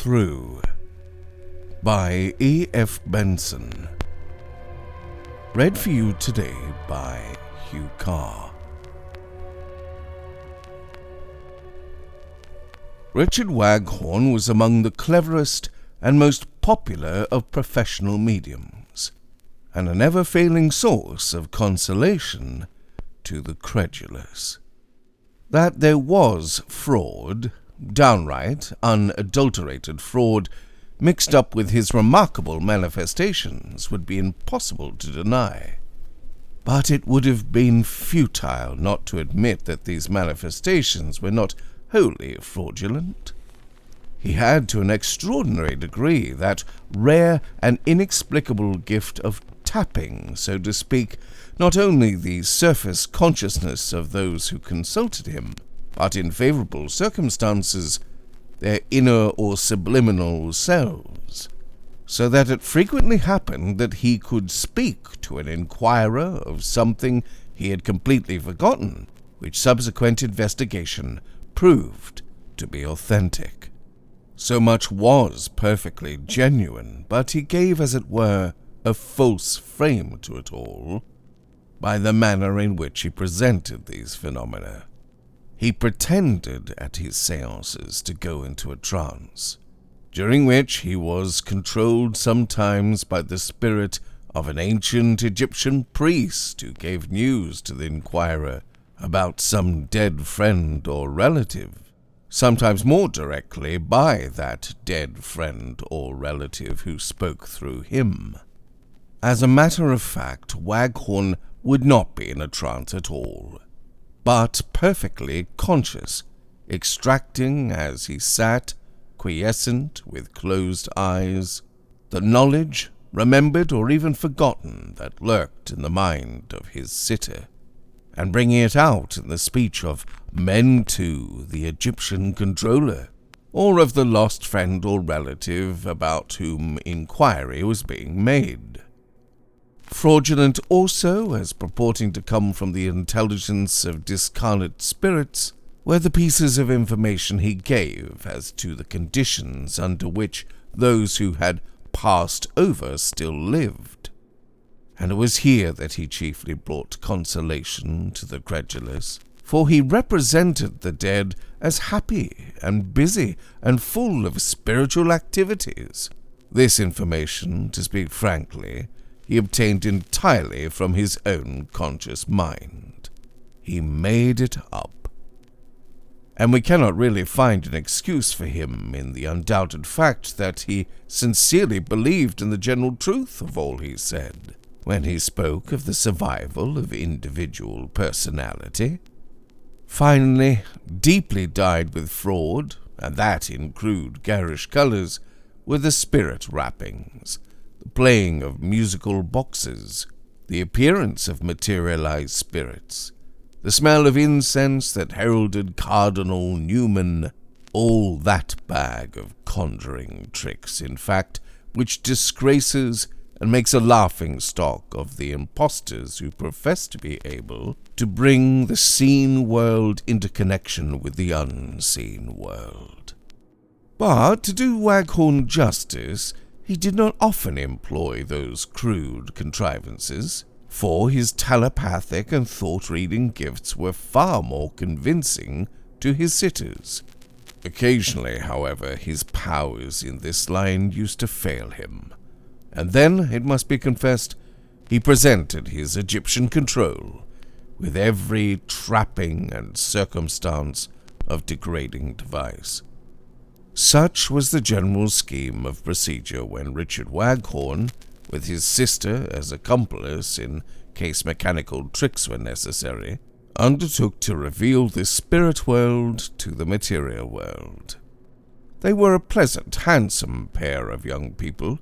Through by E.F. Benson. Read for you today by Hugh Carr. Richard Waghorn was among the cleverest and most popular of professional mediums, and a never-failing source of consolation to the credulous. That there was fraud, downright, unadulterated fraud, mixed up with his remarkable manifestations would be impossible to deny. But it would have been futile not to admit that these manifestations were not wholly fraudulent. He had, to an extraordinary degree, that rare and inexplicable gift of tapping, so to speak, not only the surface consciousness of those who consulted him, but in favorable circumstances, their inner or subliminal selves, so that it frequently happened that he could speak to an inquirer of something he had completely forgotten, which subsequent investigation proved to be authentic. So much was perfectly genuine, but he gave, as it were, a false frame to it all, by the manner in which he presented these phenomena. He pretended at his séances to go into a trance, during which he was controlled sometimes by the spirit of an ancient Egyptian priest who gave news to the inquirer about some dead friend or relative, sometimes more directly by that dead friend or relative who spoke through him. As a matter of fact, Waghorn would not be in a trance at all, but perfectly conscious, extracting as he sat, quiescent with closed eyes, the knowledge, remembered or even forgotten, that lurked in the mind of his sitter, and bringing it out in the speech of Mentu, the Egyptian controller, or of the lost friend or relative about whom inquiry was being made. Fraudulent also, as purporting to come from the intelligence of discarnate spirits, were the pieces of information he gave as to the conditions under which those who had passed over still lived. And it was here that he chiefly brought consolation to the credulous, for he represented the dead as happy and busy and full of spiritual activities. This information, to speak frankly, he obtained entirely from his own conscious mind. He made it up. And we cannot really find an excuse for him in the undoubted fact that he sincerely believed in the general truth of all he said, when he spoke of the survival of individual personality. Finally, deeply dyed with fraud, and that in crude garish colors, were the spirit rappings, the playing of musical boxes, the appearance of materialized spirits, the smell of incense that heralded Cardinal Newman, all that bag of conjuring tricks, in fact, which disgraces and makes a laughing-stock of the impostors who profess to be able to bring the seen world into connection with the unseen world. But, to do Waghorn justice, he did not often employ those crude contrivances, for his telepathic and thought-reading gifts were far more convincing to his sitters. Occasionally, however, his powers in this line used to fail him, and then, it must be confessed, he presented his Egyptian control with every trapping and circumstance of degrading device. Such was the general scheme of procedure when Richard Waghorn, with his sister as accomplice in case mechanical tricks were necessary, undertook to reveal the spirit world to the material world. They were a pleasant, handsome pair of young people,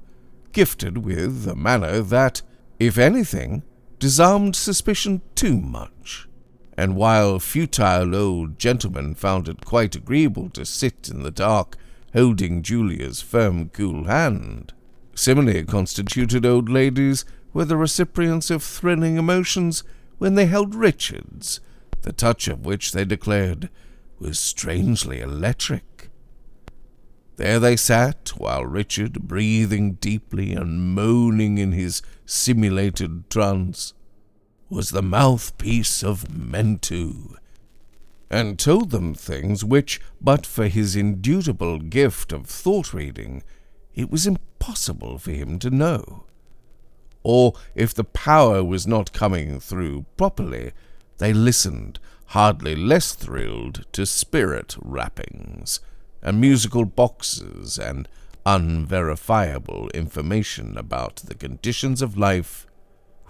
gifted with a manner that, if anything, disarmed suspicion too much, and while futile old gentlemen found it quite agreeable to sit in the dark, holding Julia's firm, cool hand, similarly constituted old ladies were the recipients of thrilling emotions when they held Richard's, the touch of which they declared was strangely electric. There they sat, while Richard, breathing deeply and moaning in his simulated trance, was the mouthpiece of Mentu, and told them things which, but for his indubitable gift of thought-reading, it was impossible for him to know. Or, if the power was not coming through properly, they listened, hardly less thrilled, to spirit rappings, and musical boxes, and unverifiable information about the conditions of life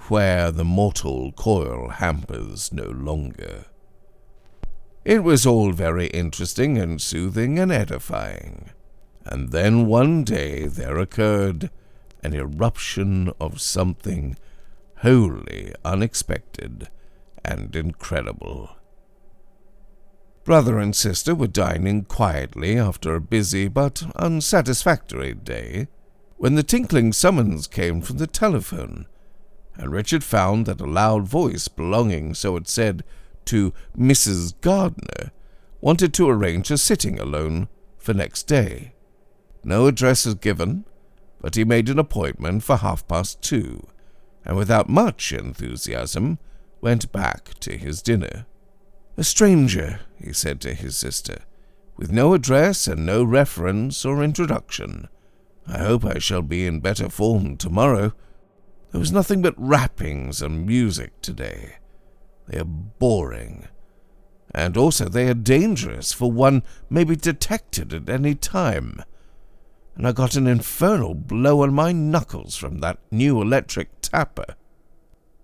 where the mortal coil hampers no longer. It was all very interesting and soothing and edifying. And then one day there occurred an eruption of something wholly unexpected and incredible. Brother and sister were dining quietly after a busy but unsatisfactory day, when the tinkling summons came from the telephone, and Richard found that a loud voice belonging, so it said, to Mrs. Gardner wanted to arrange a sitting alone for next day. No address was given, but he made an appointment for 2:30, and without much enthusiasm went back to his dinner. "A stranger," he said to his sister, "with no address and no reference or introduction. I hope I shall be in better form tomorrow. There was nothing but rappings and music today. They are boring, and also they are dangerous, for one may be detected at any time. And I got an infernal blow on my knuckles from that new electric tapper."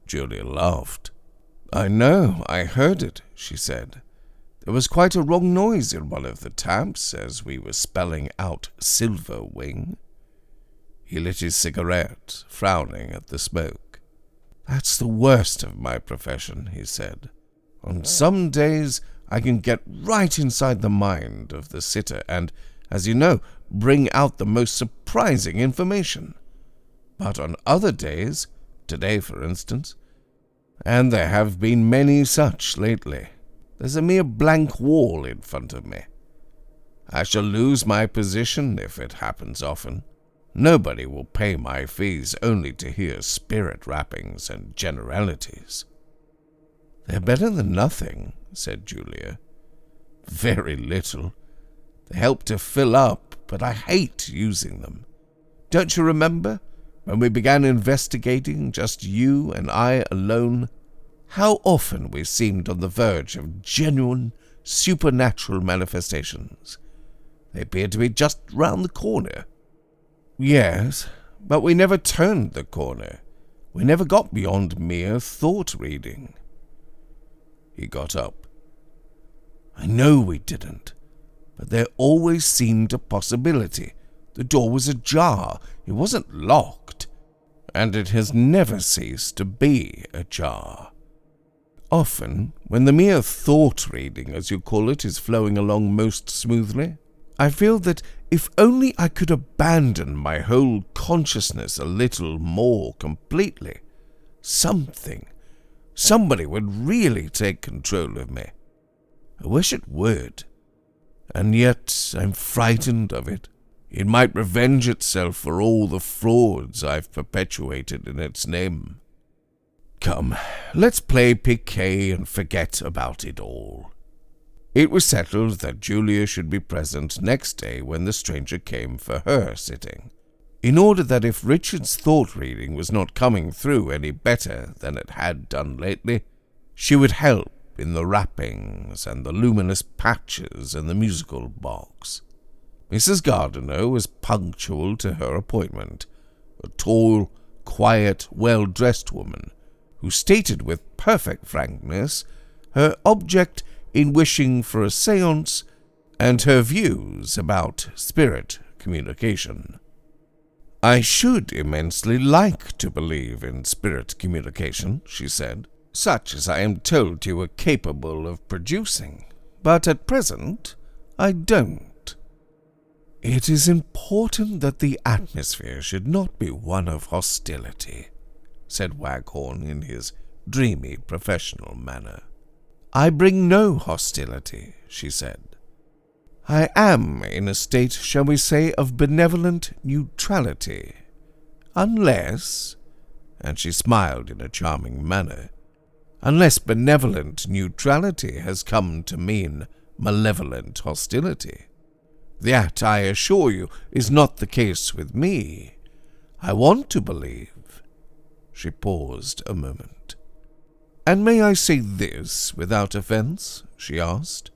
Julia laughed. "I know, I heard it," she said. "There was quite a wrong noise in one of the taps as we were spelling out Silver Wing." He lit his cigarette, frowning at the smoke. "That's the worst of my profession," he said. "On some days I can get right inside the mind of the sitter and, as you know, bring out the most surprising information. But on other days, today for instance, and there have been many such lately, there's a mere blank wall in front of me. I shall lose my position if it happens often. Nobody will pay my fees only to hear spirit rappings and generalities." "They're better than nothing," said Julia. "Very little. They help to fill up, but I hate using them. Don't you remember, when we began investigating, just you and I alone, how often we seemed on the verge of genuine supernatural manifestations? They appeared to be just round the corner." "Yes, but we never turned the corner. We never got beyond mere thought-reading." He got up. "I know we didn't, but there always seemed a possibility. The door was ajar, it wasn't locked, and it has never ceased to be ajar. Often, when the mere thought-reading, as you call it, is flowing along most smoothly, I feel that if only I could abandon my whole consciousness a little more completely, somebody would really take control of me. I wish it would. And yet I'm frightened of it. It might revenge itself for all the frauds I've perpetuated in its name. Come, let's play piquet and forget about it all." It was settled that Julia should be present next day when the stranger came for her sitting, in order that if Richard's thought-reading was not coming through any better than it had done lately, she would help in the rappings and the luminous patches in the musical box. Mrs. Gardiner was punctual to her appointment, a tall, quiet, well-dressed woman, who stated with perfect frankness her object in wishing for a séance and her views about spirit communication. "I should immensely like to believe in spirit communication," she said, "such as I am told you are capable of producing, but at present I don't." "It is important that the atmosphere should not be one of hostility," said Waghorn in his dreamy professional manner. "I bring no hostility," she said. I am in a state, shall we say, of benevolent neutrality. Unless, and she smiled in a charming manner, unless benevolent neutrality has come to mean malevolent hostility. That, I assure you, is not the case with me. I want to believe. She paused a moment. And may I say this without offence? She asked.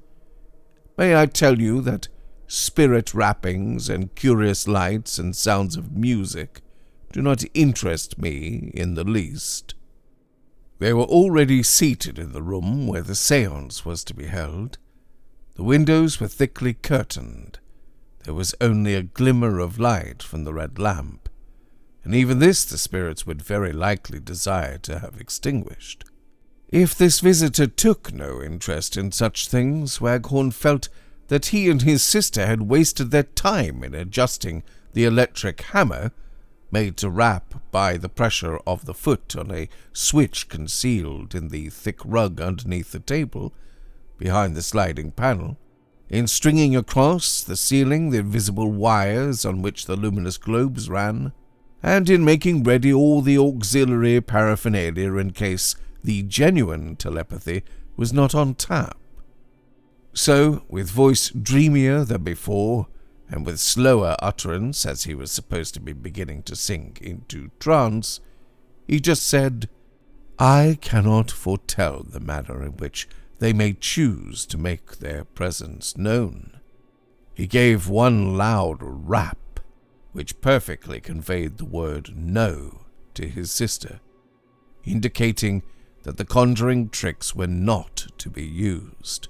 May I tell you that spirit rappings and curious lights and sounds of music do not interest me in the least? They were already seated in the room where the séance was to be held. The windows were thickly curtained. There was only a glimmer of light from the red lamp, and even this the spirits would very likely desire to have extinguished. If this visitor took no interest in such things, Waghorn felt that he and his sister had wasted their time in adjusting the electric hammer, made to rap by the pressure of the foot on a switch concealed in the thick rug underneath the table, behind the sliding panel, in stringing across the ceiling the invisible wires on which the luminous globes ran, and in making ready all the auxiliary paraphernalia in case the genuine telepathy was not on tap. So, with voice dreamier than before, and with slower utterance as he was supposed to be beginning to sink into trance, he just said, I cannot foretell the manner in which they may choose to make their presence known. He gave one loud rap, which perfectly conveyed the word no to his sister, indicating that the conjuring tricks were not to be used.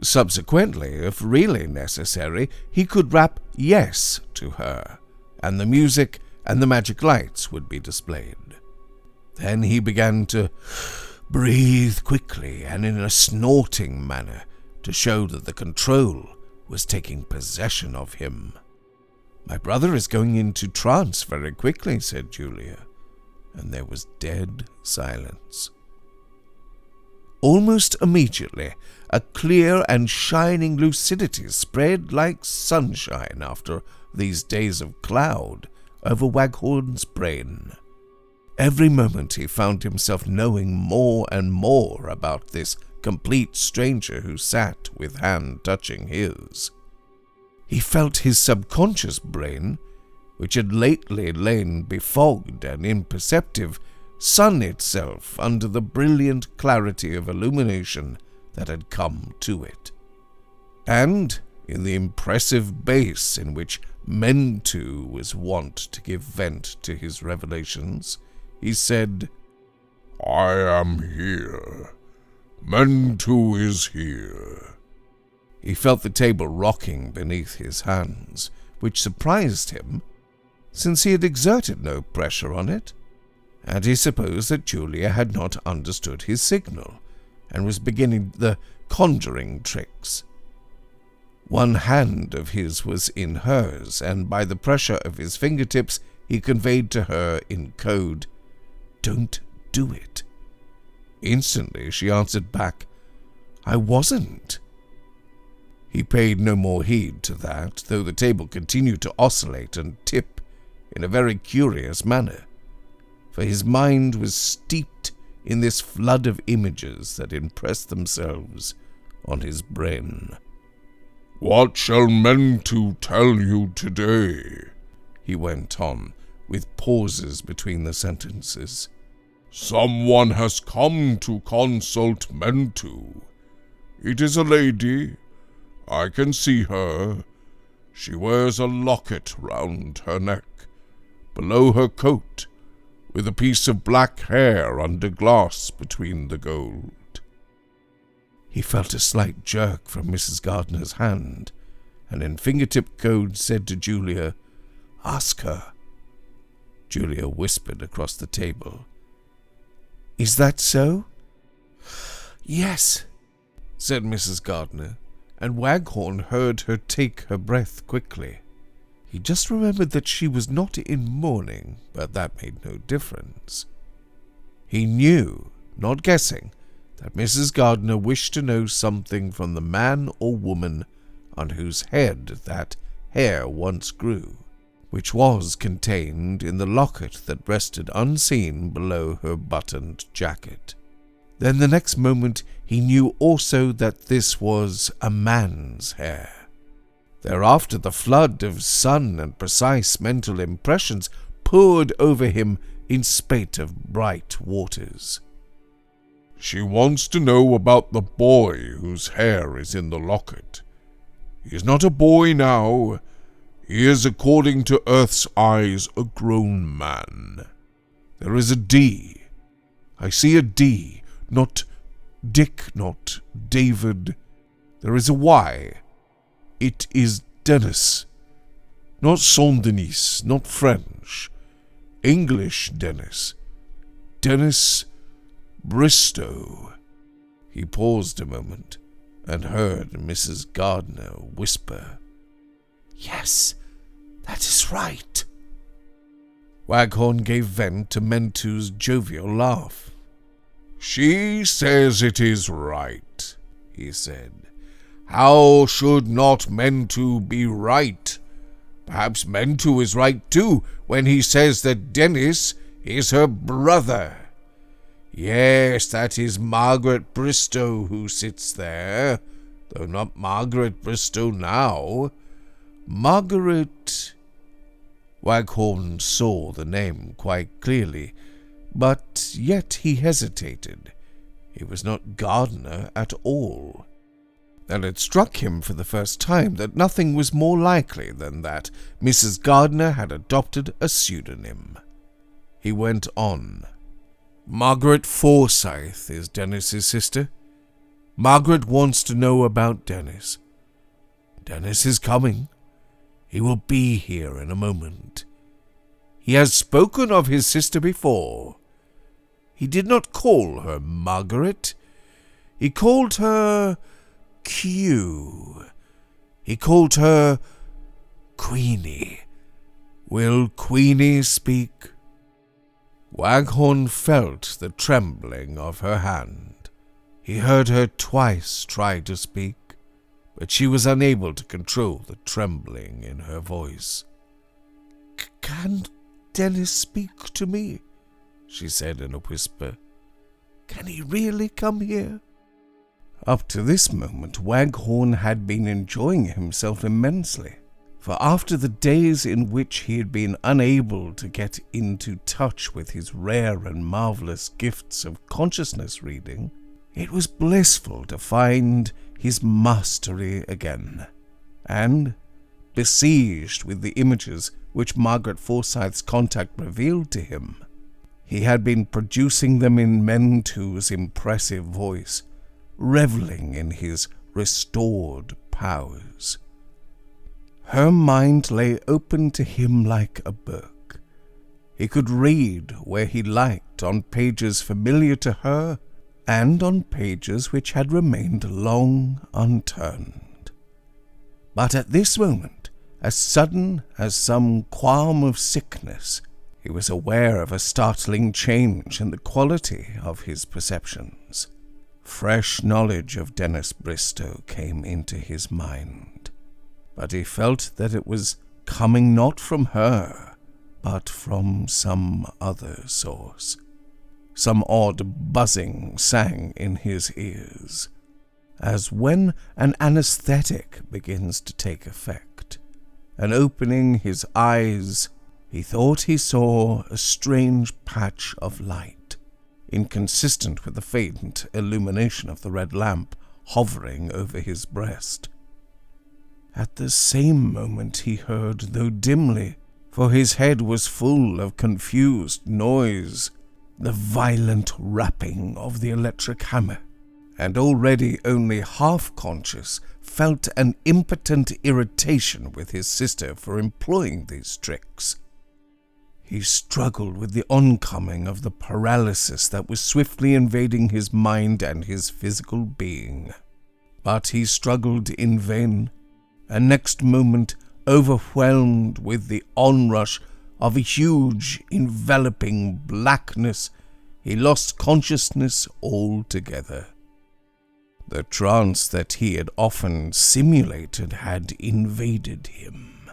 Subsequently, if really necessary, he could rap yes to her, and the music and the magic lights would be displayed. Then he began to breathe quickly and in a snorting manner to show that the control was taking possession of him. My brother is going into trance very quickly, said Julia, and there was dead silence. Almost immediately, a clear and shining lucidity spread like sunshine after these days of cloud over Waghorn's brain. Every moment he found himself knowing more and more about this complete stranger who sat with hand touching his. He felt his subconscious brain, which had lately lain befogged and imperceptive, sun itself under the brilliant clarity of illumination that had come to it. And, in the impressive bass in which Mentu was wont to give vent to his revelations, he said, I am here. Mentu is here. He felt the table rocking beneath his hands, which surprised him, since he had exerted no pressure on it, and he supposed that Julia had not understood his signal, and was beginning the conjuring tricks. One hand of his was in hers, and by the pressure of his fingertips he conveyed to her in code, Don't do it. Instantly she answered back, I wasn't. He paid no more heed to that, though the table continued to oscillate and tip in a very curious manner, for his mind was steeped in this flood of images that impressed themselves on his brain. What shall Mentu tell you today? He went on, with pauses between the sentences. Someone has come to consult Mentu. It is a lady. I can see her. She wears a locket round her neck, below her coat, with a piece of black hair under glass between the gold. He felt a slight jerk from Mrs. Gardner's hand, and in fingertip code said to Julia, Ask her. Julia whispered across the table, Is that so? Yes, said Mrs. Gardner, and Waghorn heard her take her breath quickly. He just remembered that she was not in mourning, but that made no difference. He knew, not guessing, that Mrs. Gardner wished to know something from the man or woman on whose head that hair once grew, which was contained in the locket that rested unseen below her buttoned jacket. Then the next moment he knew also that this was a man's hair. Thereafter the flood of sun and precise mental impressions poured over him in spate of bright waters. She wants to know about the boy whose hair is in the locket. He is not a boy now. He is, according to Earth's eyes, a grown man. There is a D. I see a D, not Dick, not David. There is a Y. It is Dennis. Not Saint-Denis, not French. English Dennis. Dennis Bristow. He paused a moment and heard Mrs. Gardner whisper, "Yes, that is right." Waghorn gave vent to Mentu's jovial laugh. "She says it is right," he said. "How should not Mentu be right? Perhaps Mentu is right too when he says that Dennis is her brother. Yes, that is Margaret Bristow who sits there, though not Margaret Bristow now. Margaret—" Waghorn saw the name quite clearly, but yet he hesitated. It was not Gardner at all. And it struck him for the first time that nothing was more likely than that Mrs. Gardner had adopted a pseudonym. He went on. "Margaret Forsyth is Dennis's sister. Margaret wants to know about Dennis. Dennis is coming. He will be here in a moment. He has spoken of his sister before. He did not call her Margaret. He called her Q. He called her Queenie. Will Queenie speak?" Waghorn felt the trembling of her hand. He heard her twice try to speak, but she was unable to control the trembling in her voice. "Can Dennis speak to me?" she said in a whisper. "Can he really come here?" Up to this moment, Waghorn had been enjoying himself immensely, for after the days in which he had been unable to get into touch with his rare and marvelous gifts of consciousness reading, it was blissful to find his mastery again, and, besieged with the images which Margaret Forsyth's contact revealed to him, he had been producing them in Mentu's impressive voice, reveling in his restored powers. Her mind lay open to him like a book. He could read where he liked on pages familiar to her and on pages which had remained long unturned. But at this moment, as sudden as some qualm of sickness, he was aware of a startling change in the quality of his perceptions. Fresh knowledge of Dennis Bristow came into his mind, but he felt that it was coming not from her, but from some other source. Some odd buzzing sang in his ears, as when an anesthetic begins to take effect, and opening his eyes, he thought he saw a strange patch of light, inconsistent with the faint illumination of the red lamp hovering over his breast. At the same moment he heard, though dimly, for his head was full of confused noise, the violent rapping of the electric hammer, and already only half-conscious, felt an impotent irritation with his sister for employing these tricks. He struggled with the oncoming of the paralysis that was swiftly invading his mind and his physical being. But he struggled in vain, and next moment, overwhelmed with the onrush of a huge, enveloping blackness, he lost consciousness altogether. The trance that he had often simulated had invaded him,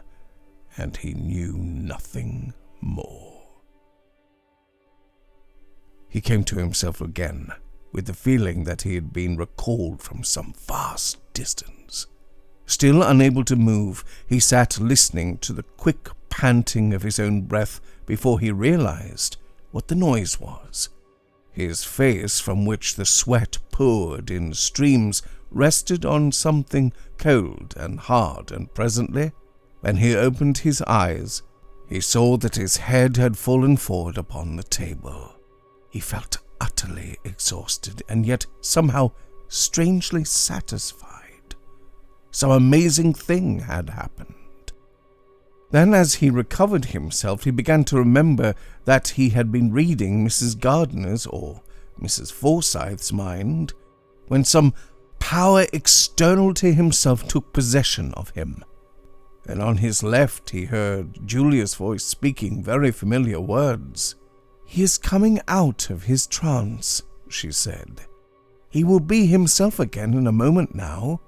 and he knew nothing more. He came to himself again, with the feeling that he had been recalled from some vast distance. Still unable to move, he sat listening to the quick panting of his own breath before he realized what the noise was. His face, from which the sweat poured in streams, rested on something cold and hard, and presently, when he opened his eyes, he saw that his head had fallen forward upon the table. He felt utterly exhausted, and yet somehow strangely satisfied. Some amazing thing had happened. Then, as he recovered himself, he began to remember that he had been reading Mrs. Gardner's or Mrs. Forsyth's mind, when some power external to himself took possession of him. And on his left he heard Julia's voice speaking very familiar words. "He is coming out of his trance," she said. "He will be himself again in a moment now."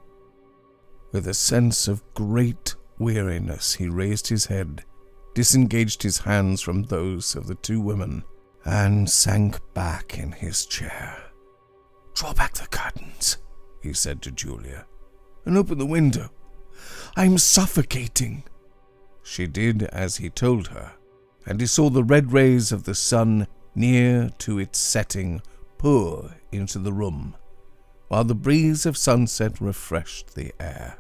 With a sense of great weariness, he raised his head, disengaged his hands from those of the two women, and sank back in his chair. "Draw back the curtains," he said to Julia, "and open the window. I am suffocating." She did as he told her, and he saw the red rays of the sun near to its setting pour into the room, while the breeze of sunset refreshed the air.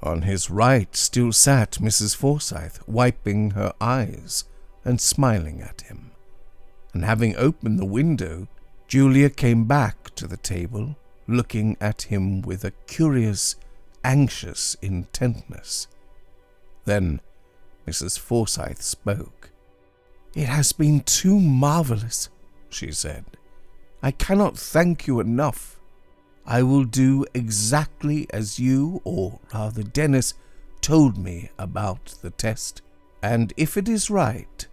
On his right still sat Mrs. Forsyth, wiping her eyes and smiling at him. And having opened the window, Julia came back to the table, looking at him with a curious, anxious intentness. Then Mrs. Forsyth spoke. "It has been too marvelous," she said. "I cannot thank you enough. I will do exactly as you, or rather Dennis, told me about the test, and if it is right,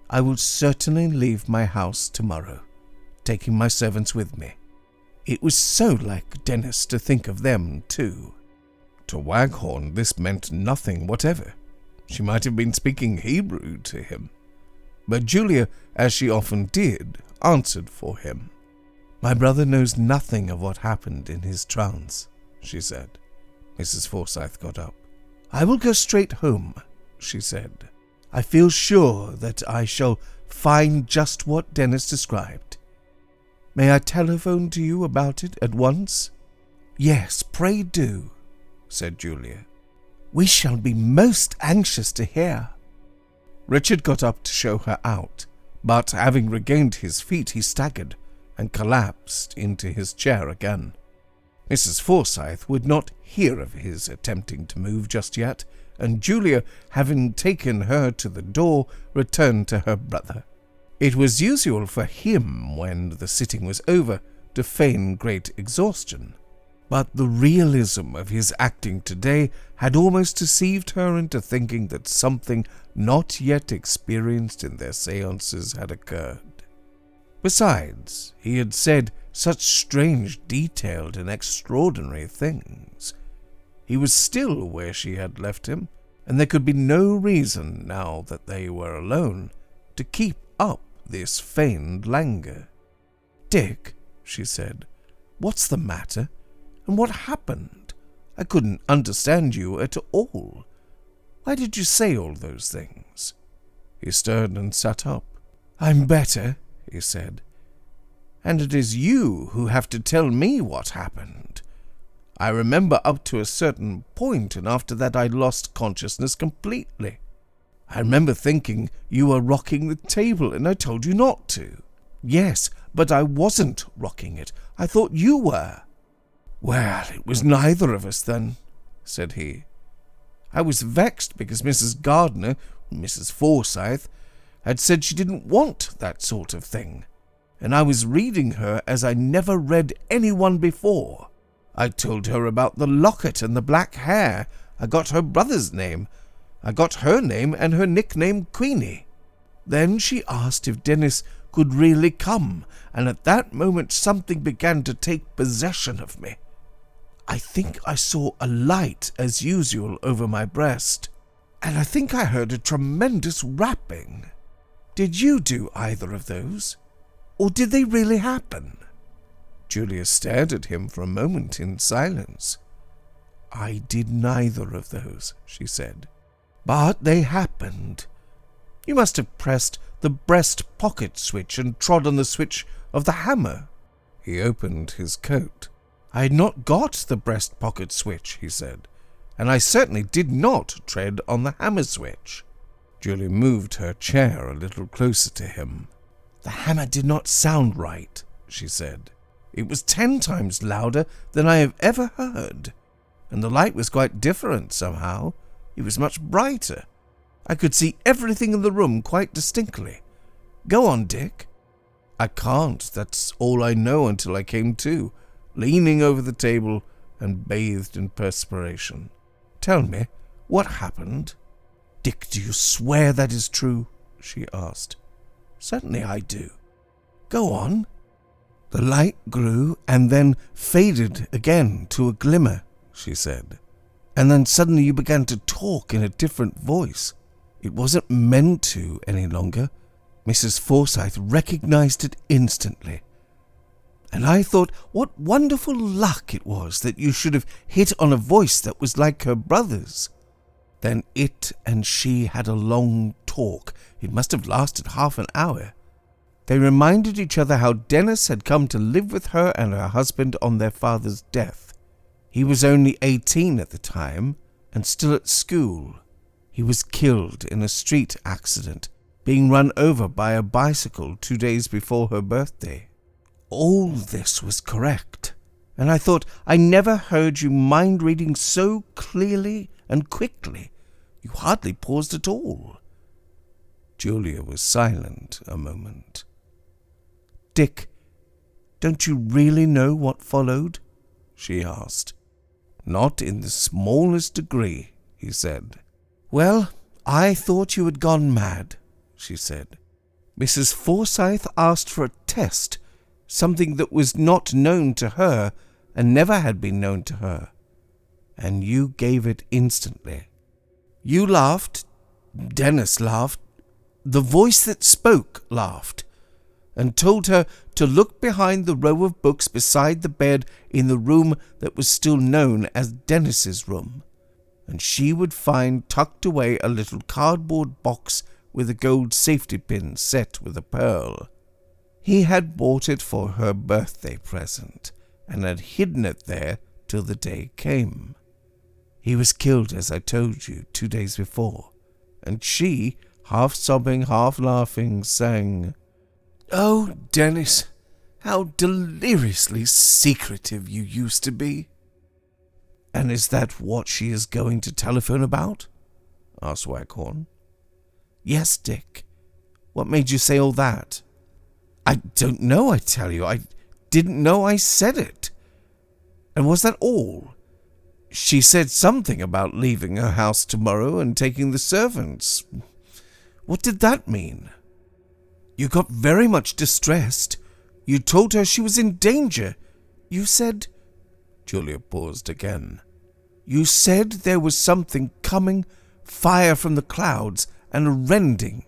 I will certainly leave my house tomorrow, taking my servants with me." It was so like Dennis to think of them, too. To Waghorn this meant nothing whatever. She might have been speaking Hebrew to him. But Julia, as she often did, answered for him. "My brother knows nothing of what happened in his trance," she said. Mrs. Forsyth got up. "I will go straight home," she said. "I feel sure that I shall find just what Dennis described. May I telephone to you about it at once?" "Yes, pray do," said Julia. "We shall be most anxious to hear." Richard got up to show her out, but having regained his feet, he staggered and collapsed into his chair again. Mrs. Forsyth would not hear of his attempting to move just yet, and Julia, having taken her to the door, returned to her brother. It was usual for him, when the sitting was over, to feign great exhaustion, but the realism of his acting today had almost deceived her into thinking that something not yet experienced in their séances had occurred. Besides, he had said such strange, detailed, and extraordinary things. He was still where she had left him, and there could be no reason, now that they were alone, to keep up this feigned languor. "Dick," she said, "what's the matter? And what happened? I couldn't understand you at all. Why did you say all those things?" He stirred and sat up. "I'm better," he said, "and it is you who have to tell me what happened. I remember up to a certain point, and after that I lost consciousness completely. I remember thinking you were rocking the table, and I told you not to." "Yes, but I wasn't rocking it. I thought you were." "Well, it was neither of us then," said he. "I was vexed because Mrs. Gardner, Mrs. Forsyth, had said she didn't want that sort of thing, and I was reading her as I never read anyone before. I told her about the locket and the black hair. I got her brother's name. I got her name and her nickname Queenie. Then she asked if Dennis could really come, and at that moment something began to take possession of me. I think I saw a light as usual over my breast, and I think I heard a tremendous rapping. Did you do either of those? Or did they really happen?" Julia stared at him for a moment in silence. "I did neither of those," she said. "But they happened. You must have pressed the breast pocket switch and trod on the switch of the hammer." He opened his coat. "I had not got the breast pocket switch," he said, "and I certainly did not tread on the hammer switch." Julia moved her chair a little closer to him. "The hammer did not sound right," she said. "It was 10 times louder than I have ever heard, and the light was quite different somehow. It was much brighter. I could see everything in the room quite distinctly. Go on, Dick." "I can't. That's all I know until I came to, leaning over the table and bathed in perspiration. Tell me, what happened?" "Dick, do you swear that is true?" she asked. "Certainly I do." "Go on." "The light grew and then faded again to a glimmer," she said. "And then suddenly you began to talk in a different voice. It wasn't meant to any longer. Mrs. Forsyth recognized it instantly. And I thought what wonderful luck it was that you should have hit on a voice that was like her brother's. Then it and she had a long talk. It must have lasted half an hour. They reminded each other how Dennis had come to live with her and her husband on their father's death. He was only 18 at the time and still at school. He was killed in a street accident, being run over by a bicycle 2 days before her birthday. All this was correct, and I thought I never heard you mind-reading so clearly and quickly. You hardly paused at all." Julia was silent a moment. "Dick, don't you really know what followed?" she asked. "Not in the smallest degree," he said. "Well, I thought you had gone mad," she said. "Mrs. Forsyth asked for a test, something that was not known to her and never had been known to her, and you gave it instantly. You laughed, Dennis laughed, the voice that spoke laughed, and told her to look behind the row of books beside the bed in the room that was still known as Dennis's room, and she would find tucked away a little cardboard box with a gold safety pin set with a pearl. He had bought it for her birthday present, and had hidden it there till the day came. He was killed, as I told you, 2 days before, and she, half sobbing, half laughing, sang, 'Oh, Dennis, how deliriously secretive you used to be.'" "And is that what she is going to telephone about?" asked Waghorn. "Yes, Dick. What made you say all that?" "I don't know, I tell you. I didn't know I said it." "And was that all?" "She said something about leaving her house tomorrow and taking the servants. What did that mean?" "You got very much distressed. You told her she was in danger. You said—" Julia paused again. "You said there was something coming, fire from the clouds, and a rending.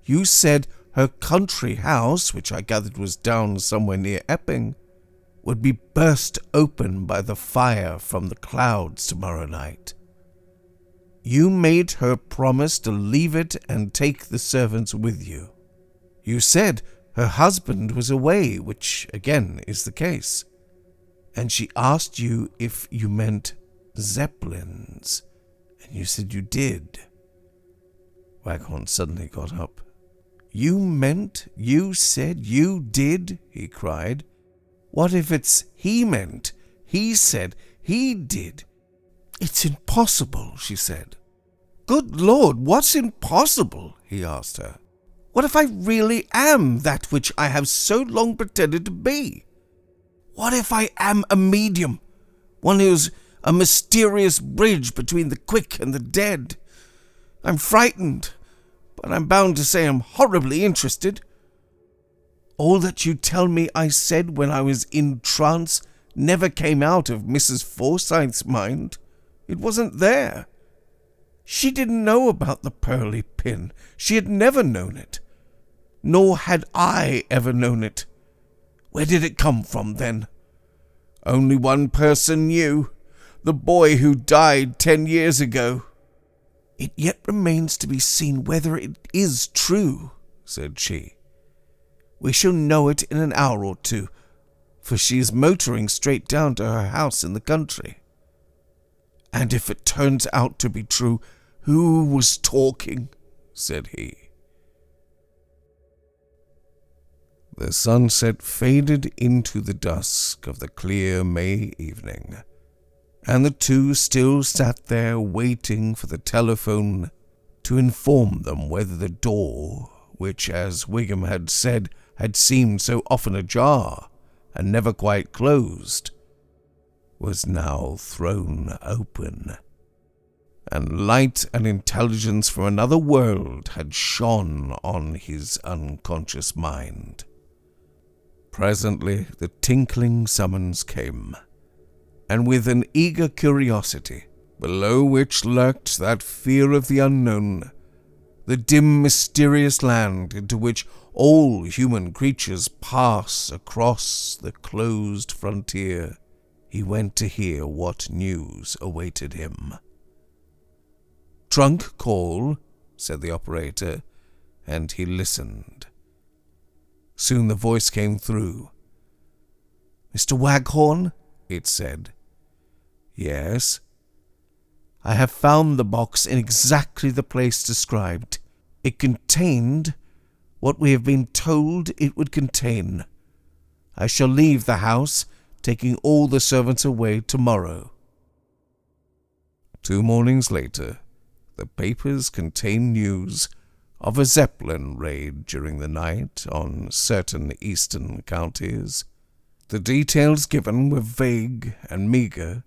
You said her country house, which I gathered was down somewhere near Epping, would be burst open by the fire from the clouds tomorrow night. You made her promise to leave it and take the servants with you. You said her husband was away, which again is the case. And she asked you if you meant Zeppelins, and you said you did." Waghorn suddenly got up. You said, you did," he cried. "What if it's he meant, he said, he did?" "It's impossible," she said. "Good Lord, what's impossible?" he asked her. "What if I really am that which I have so long pretended to be? What if I am a medium, one who's a mysterious bridge between the quick and the dead? I'm frightened, but I'm bound to say I'm horribly interested. All that you tell me I said when I was in trance never came out of Mrs. Forsyth's mind. It wasn't there. She didn't know about the pearly pin. She had never known it. Nor had I ever known it. Where did it come from, then? Only one person knew. The boy who died 10 years ago. It yet remains to be seen whether it is true, said she. We shall know it in an hour or two, for she is motoring straight down to her house in the country. And if it turns out to be true, who was talking? Said he. The sunset faded into the dusk of the clear May evening, and the two still sat there waiting for the telephone to inform them whether the door, which, as Wiggum had said, had seemed so often ajar and never quite closed, was now thrown open, and light and intelligence from another world had shone on his unconscious mind. Presently the tinkling summons came, and with an eager curiosity, below which lurked that fear of the unknown, the dim mysterious land into which all human creatures pass across the closed frontier, he went to hear what news awaited him. "Trunk call," said the operator, and he listened. Soon the voice came through. "Mr. Waghorn," it said. "Yes." "I have found the box in exactly the place described. It contained what we have been told it would contain. I shall leave the house, taking all the servants away tomorrow." 2 mornings later, the papers contained news of a Zeppelin raid during the night on certain eastern counties. The details given were vague and meager,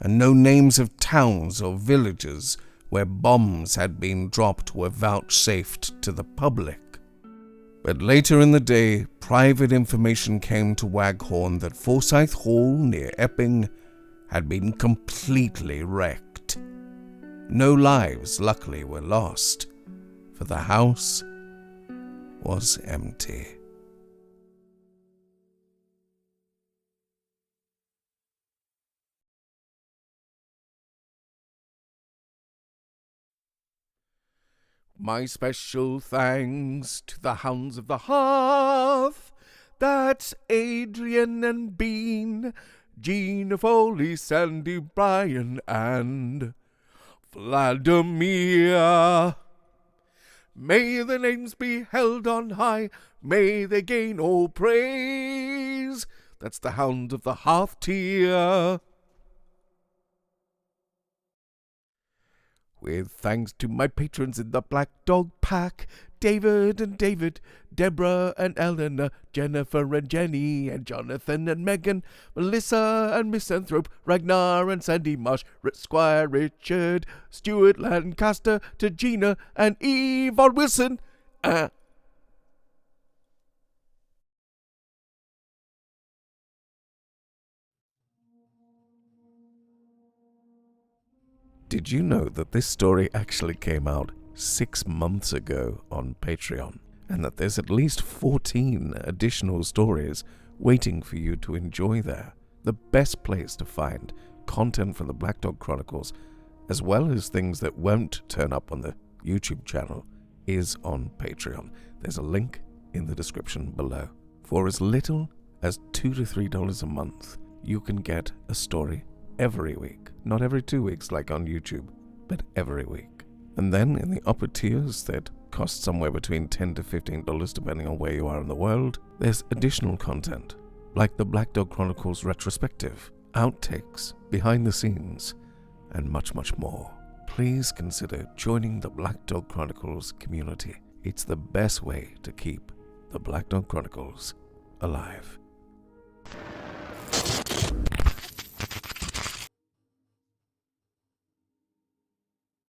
and no names of towns or villages where bombs had been dropped were vouchsafed to the public. But later in the day, private information came to Waghorn that Forsyth Hall near Epping had been completely wrecked. No lives, luckily, were lost, for the house was empty. My special thanks to the Hounds of the Hearth, that's Adrian and Bean, Gina Foley, Sandy Bryan, and Vladimir. May their names be held on high, may they gain all praise. That's the Hound of the Hearth tier. With thanks to my patrons in the Black Dog Pack, David and David, Deborah and Eleanor, Jennifer and Jenny, and Jonathan and Megan, Melissa and Misanthrope, Ragnar and Sandy Marsh, Squire Richard, Stuart Lancaster, to Gina and Yvonne Wilson. Did you know that this story actually came out 6 months ago on Patreon, and that there's at least 14 additional stories waiting for you to enjoy there? The best place to find content from the Black Dog Chronicles, as well as things that won't turn up on the YouTube channel, is on Patreon. There's a link in the description below. For as little as $2 to $3 a month, you can get a story every week. Not every 2 weeks like on YouTube, but every week. And then in the upper tiers that cost somewhere between $10 to $15 depending on where you are in the world, there's additional content like the Black Dog Chronicles Retrospective, Outtakes, behind the scenes, and much, much more. Please consider joining the Black Dog Chronicles community. It's the best way to keep the Black Dog Chronicles alive.